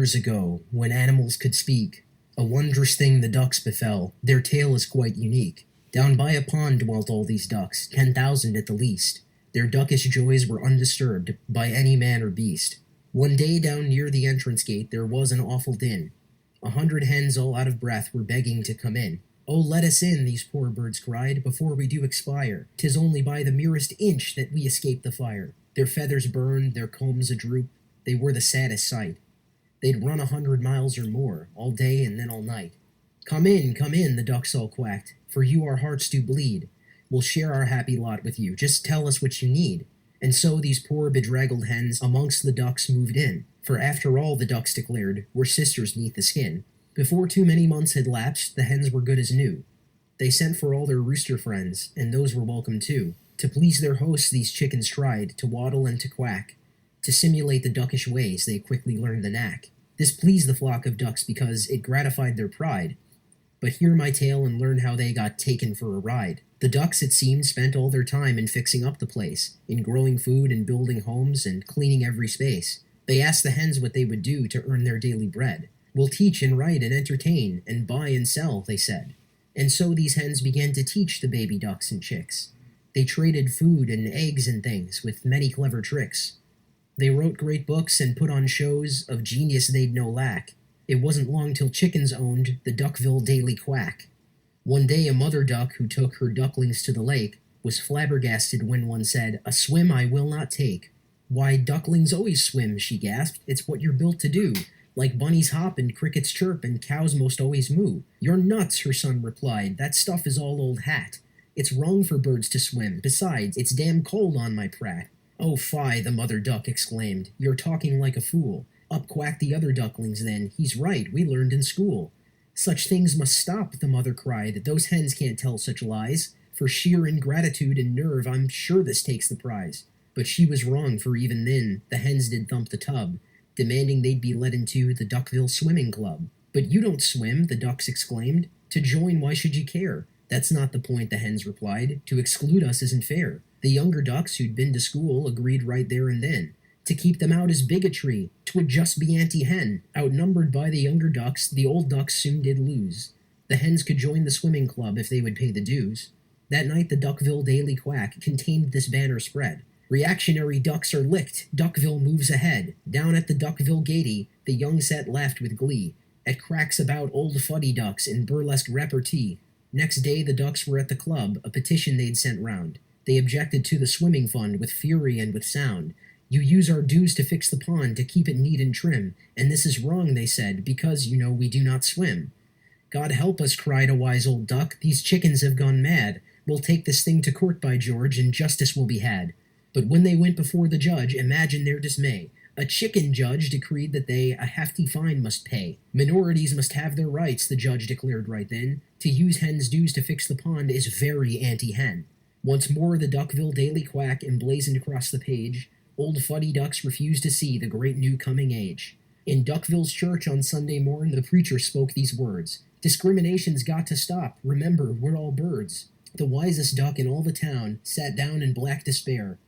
years ago, when animals could speak, a wondrous thing the ducks befell. Their tale is quite unique. Down by a pond dwelt all these ducks, 10,000 at the least. Their duckish joys were undisturbed by any man or beast. One day down near the entrance gate there was an awful din. 100 hens all out of breath were begging to come in. "Oh, let us in," these poor birds cried, "before we do expire. 'Tis only by the merest inch that we escape the fire." Their feathers burned, their combs a-droop. They were the saddest sight. They'd run 100 miles or more, all day and then all night. come in," the ducks all quacked, "for you our hearts do bleed. We'll share our happy lot with you, just tell us what you need." And so these poor bedraggled hens amongst the ducks moved in, for after all, the ducks declared, we're sisters neath the skin. Before too many months had lapsed, the hens were good as new. They sent for all their rooster friends, and those were welcome too. To please their hosts these chickens tried, to waddle and to quack. To simulate the duckish ways, they quickly learned the knack. This pleased the flock of ducks because it gratified their pride. But hear my tale and learn how they got taken for a ride. The ducks, it seemed, spent all their time in fixing up the place, in growing food and building homes and cleaning every space. They asked the hens what they would do to earn their daily bread. "We'll teach and write and entertain and buy and sell," they said. And so these hens began to teach the baby ducks and chicks. They traded food and eggs and things with many clever tricks. They wrote great books and put on shows, of genius they'd no lack. It wasn't long till chickens owned the Duckville Daily Quack. One day a mother duck who took her ducklings to the lake was flabbergasted when one said, "A swim I will not take." "Why, ducklings always swim," she gasped. "It's what you're built to do. Like bunnies hop and crickets chirp and cows most always moo." "You're nuts," her son replied. "That stuff is all old hat. It's wrong for birds to swim. Besides, it's damn cold on my prat." "Oh, fie," the mother duck exclaimed. "You're talking like a fool." Up quacked the other ducklings then. "He's right, we learned in school." "Such things must stop," the mother cried. "Those hens can't tell such lies. For sheer ingratitude and nerve, I'm sure this takes the prize." But she was wrong, for even then the hens did thump the tub, demanding they'd be let into the Duckville Swimming Club. "But you don't swim," the ducks exclaimed. "To join, why should you care?" "That's not the point," the hens replied. "To exclude us isn't fair." The younger ducks who'd been to school agreed right there and then. To keep them out is bigotry. 'Twould just be anti-hen. Outnumbered by the younger ducks, the old ducks soon did lose. The hens could join the swimming club if they would pay the dues. That night the Duckville Daily Quack contained this banner spread: "Reactionary ducks are licked. Duckville moves ahead." Down at the Duckville Gatey, the young set laughed with glee at cracks about old fuddy ducks in burlesque repartee. Next day the ducks were at the club, a petition they'd sent round. They objected to the swimming fund with fury and with sound. "You use our dues to fix the pond, to keep it neat and trim, and this is wrong," they said, "because, you know, we do not swim." "God help us," cried a wise old duck, "these chickens have gone mad. We'll take this thing to court, by George, and justice will be had." But when they went before the judge, imagine their dismay. A chicken judge decreed that they a hefty fine must pay. Minorities must have their rights, the judge declared right then. To use hens' dues to fix the pond is very anti-hen. Once more the Duckville Daily Quack emblazoned across the page. Old fuddy ducks refused to see the great new coming age. In Duckville's church on Sunday morn, the preacher spoke these words: "Discrimination's got to stop. Remember, we're all birds." The wisest duck in all the town sat down in black despair.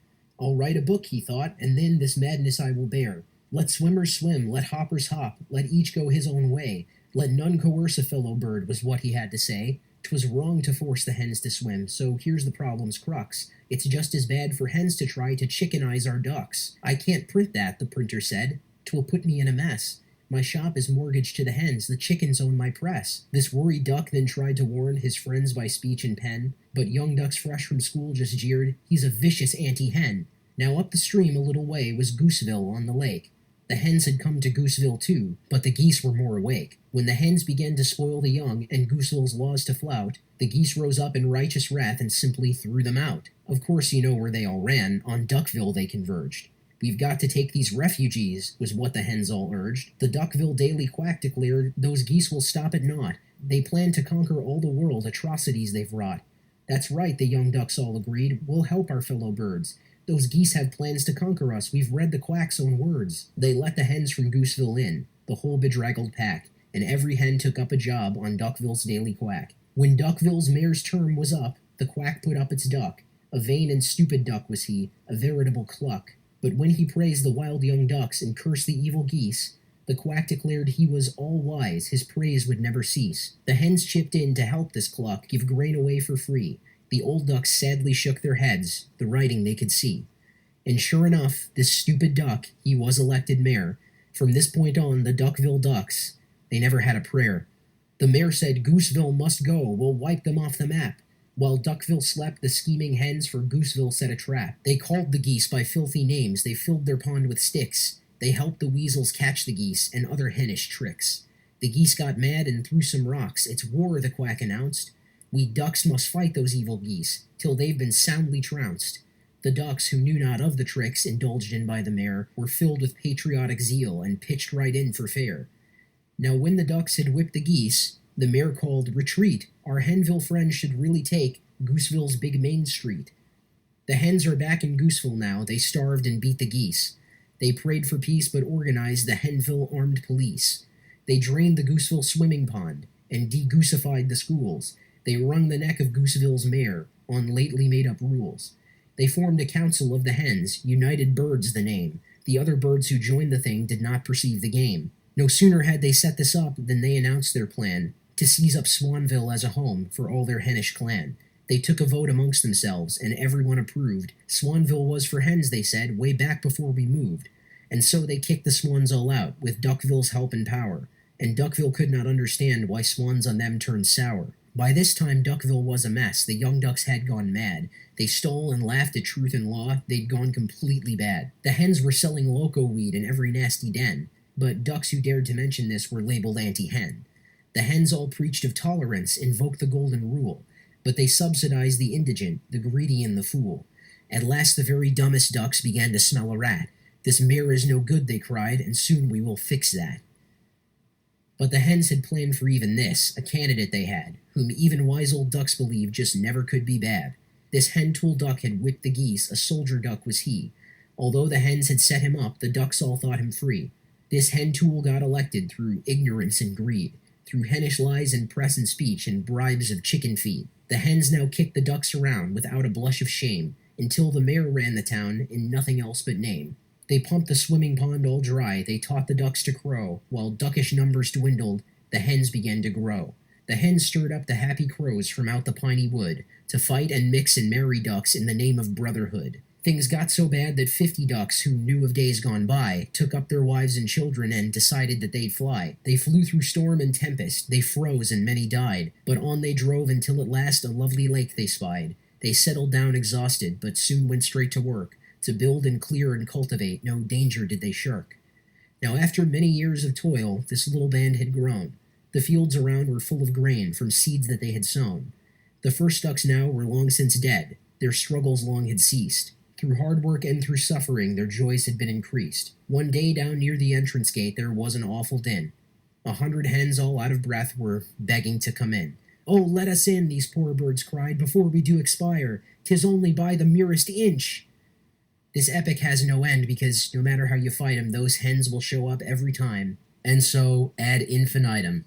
"I'll write a book," he thought, "and then this madness I will bear. Let swimmers swim, let hoppers hop, let each go his own way. Let none coerce a fellow bird," was what he had to say. 'Twas wrong to force the hens to swim, so here's the problem's crux. It's just as bad for hens to try to chickenize our ducks. "I can't print that," the printer said. "'Twill put me in a mess. My shop is mortgaged to the hens, the chickens own my press." This worried duck then tried to warn his friends by speech and pen, but young ducks fresh from school just jeered, "He's a vicious anti-hen." Now up the stream a little way was Gooseville on the lake. The hens had come to Gooseville too, but the geese were more awake. When the hens began to spoil the young and Gooseville's laws to flout, the geese rose up in righteous wrath and simply threw them out. Of course you know where they all ran. On Duckville they converged. "We've got to take these refugees," was what the hens all urged. The Duckville Daily Quack declared, "Those geese will stop at naught. They plan to conquer all the world, atrocities they've wrought." "That's right," the young ducks all agreed. "We'll help our fellow birds. Those geese have plans to conquer us. We've read the quack's own words." They let the hens from Gooseville in, the whole bedraggled pack, and every hen took up a job on Duckville's Daily Quack. When Duckville's mayor's term was up, the quack put up its duck. A vain and stupid duck was he, a veritable cluck. But when he praised the wild young ducks and cursed the evil geese, The quack declared he was all-wise, his praise would never cease. The hens chipped in to help this cluck give grain away for free. The old ducks sadly shook their heads, the writing they could see. And sure enough, this stupid duck, he was elected mayor. From this point on, the Duckville Ducks, they never had a prayer. The mayor said Gooseville must go, we'll wipe them off the map. While Duckville slept, the scheming hens for Gooseville set a trap. They called the geese by filthy names, they filled their pond with sticks. They helped the weasels catch the geese and other hennish tricks. The geese got mad and threw some rocks. It's war, the quack announced. We ducks must fight those evil geese, till they've been soundly trounced. The ducks, who knew not of the tricks indulged in by the mayor, were filled with patriotic zeal and pitched right in for fair. Now when the ducks had whipped the geese, the mayor called, "Retreat! Our Henville friends should really take Gooseville's big main street." The hens are back in Gooseville now, they starved and beat the geese. They prayed for peace but organized the Henville armed police. They drained the Gooseville swimming pond and de-goosified the schools. They wrung the neck of Gooseville's mayor on lately made-up rules. They formed a council of the hens, United Birds the name. The other birds who joined the thing did not perceive the game. No sooner had they set this up than they announced their plan to seize up Swanville as a home for all their hennish clan. They took a vote amongst themselves, and everyone approved. Swanville was for hens, they said, way back before we moved. And so they kicked the swans all out, with Duckville's help and power. And Duckville could not understand why swans on them turned sour. By this time Duckville was a mess, the young ducks had gone mad. They stole and laughed at truth and law, they'd gone completely bad. The hens were selling loco weed in every nasty den, but ducks who dared to mention this were labeled anti-hen. The hens all preached of tolerance, invoked the golden rule, but they subsidized the indigent, the greedy and the fool. At last the very dumbest ducks began to smell a rat. This mayor is no good, they cried, and soon we will fix that. But the hens had planned for even this, a candidate they had, whom even wise old ducks believed just never could be bad. This hen-tool duck had whipped the geese, a soldier duck was he. Although the hens had set him up, the ducks all thought him free. This hen-tool got elected through ignorance and greed, through hennish lies and press and speech and bribes of chicken feed. The hens now kicked the ducks around without a blush of shame, until the mayor ran the town in nothing else but name. They pumped the swimming pond all dry, they taught the ducks to crow, while duckish numbers dwindled, the hens began to grow. The hens stirred up the happy crows from out the piney wood, to fight and mix and marry ducks in the name of brotherhood. Things got so bad that 50 ducks who knew of days gone by took up their wives and children and decided that they'd fly. They flew through storm and tempest, they froze and many died, but on they drove until at last a lovely lake they spied. They settled down exhausted, but soon went straight to work. To build and clear and cultivate, no danger did they shirk. Now after many years of toil, this little band had grown. The fields around were full of grain from seeds that they had sown. The first ducks now were long since dead, their struggles long had ceased. Through hard work and through suffering, their joys had been increased. One day down near the entrance gate there was an awful din. 100 hens all out of breath were begging to come in. "Oh, let us in," these poor birds cried, "before we do expire. 'Tis only by the merest inch." This epic has no end because no matter how you fight 'em, those hens will show up every time. And so, ad infinitum.